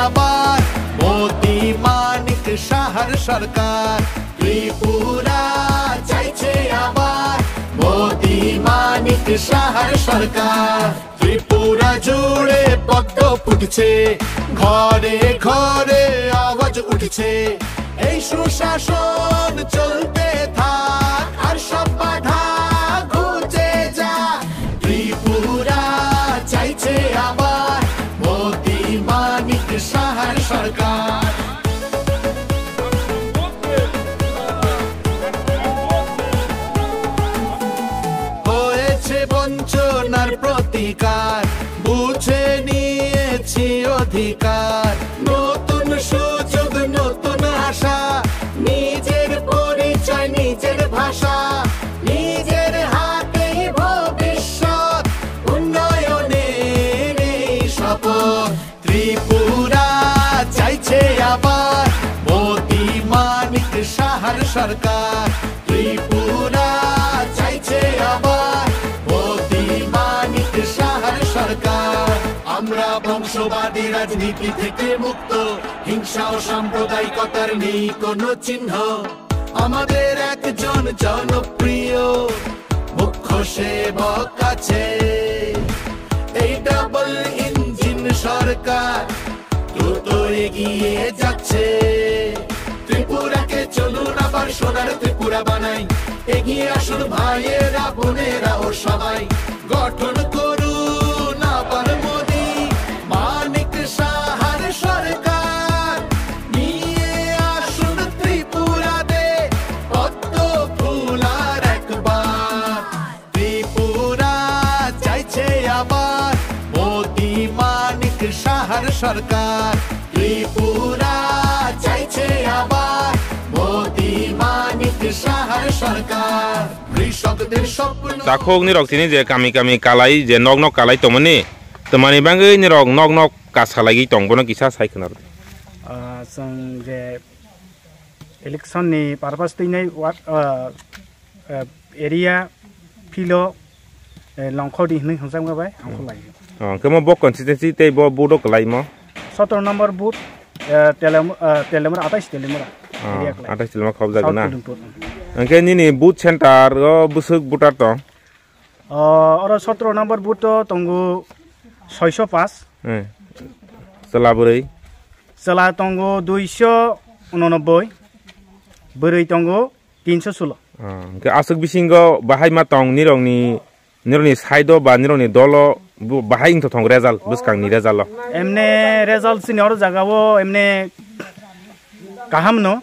আবার মোদি মানিক সাহার সরকার ত্রিপুরা চাইছে আবার মোদি মানিক সাহার সরকার ত্রিপুরা জুড়ে পদ্ম ফুটছে ঘরে ঘরে আওয়াজ উঠছে এই সুশাসন চলতে থাক আর সব বাধা ঘুচে যা ত্রিপুরা চাইছে আবার মোদি মানিক সাহার সরকার হয়েছে বঞ্চনার প্রতিকার বুঝে নিয়েছি অধিকার নতুন সুযোগ নতুন আশা নিজের পরিচয় নিজের ভাষা নিজের হাতেই ভবিষ্যৎ উন্নয়নের এই শপথ ত্রিপুরা চাইছে আবার মোদি মানিক সাহার সরকার ত্রিপুরা চাইছে আবার মোদি মানিক সাহার সরকার আমরা বংশবাদী রাজনীতি থেকে মুক্ত হিংসা ও সাম্প্রদায়িকতার নেই কোনো চিহ্ন আমাদের একজন জনপ্রিয় মুখ্য সেবক আছে এই ডাবল ইঞ্জিন সরকার দ্রুত এগিয়ে যাচ্ছে ত্রিপুরাকে চলুন আবার সোনার ত্রিপুরা বানাই এগিয়ে আসুন ভাইয়েরা বোনেরা ও সবাই গঠন করুন আবার মোদি মানিক সাহার সরকার নিয়ে আসুন ত্রিপুরাতে পদ্ম ফুলার একবার ত্রিপুরা চাইছে আবার মোদি মানিক সাহার সরকার ত্রিপুরা চাইছে আবার মোদি মানিক সাহার সরকার কৃষকদের স্বপ্ন চাখক নিরক তিনি যে কামি কামি কালাই যে নগ নগ কালাই তমনি তোমানি বাঙ্গै নিরক নগ নগ কাসালাই তংবनो किसा सायखनार जों जे इलेक्शननि पारपास दैनाय एरिया फिलो लंखौदी होननाय हांजांबाय आंखौ लायो केमो बक कन्सिस्टेंसी ते बो बुडो कलाइमो 17 नम्बर बुथ तेलेमरा 28 तेलेमरा 28 तेलेमरा खब जागोन ना अंके निनि बुथ सेंटर बुसुक बुटार तो और 17 नम्बर बुथ तो तंगु 605 सलाबुरै सला तंगु 289 बोरै तंगु 316 अंके आसुक बिसिंगो बाहाय मा तंग निरंनि साइडो बा निरंनि दलो बाहाय इंथ थंग रेजाल्ट बुसखांनि रेजाल्ट एमने रेजाल्ट सिनियर जागावो एमने काहाम नो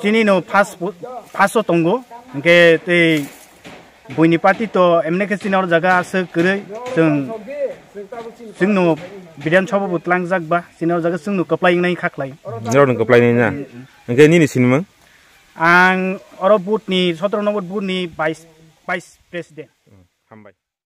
चिनी नो फास तंगो के ते बयनि पार्टी तो एमने के सिनियर जागा आसो गरै जोंनो बिधान सभा बुतलां जागबा सिनियर जागा जोंनो कप्लायनाय खाख्लाय निरंनि कप्लायनाय ना अंके निनि सिनमो आं अर बुथनि 17 नम्बर बुथनि भाइस प्रेसिडेन्ट हामबाय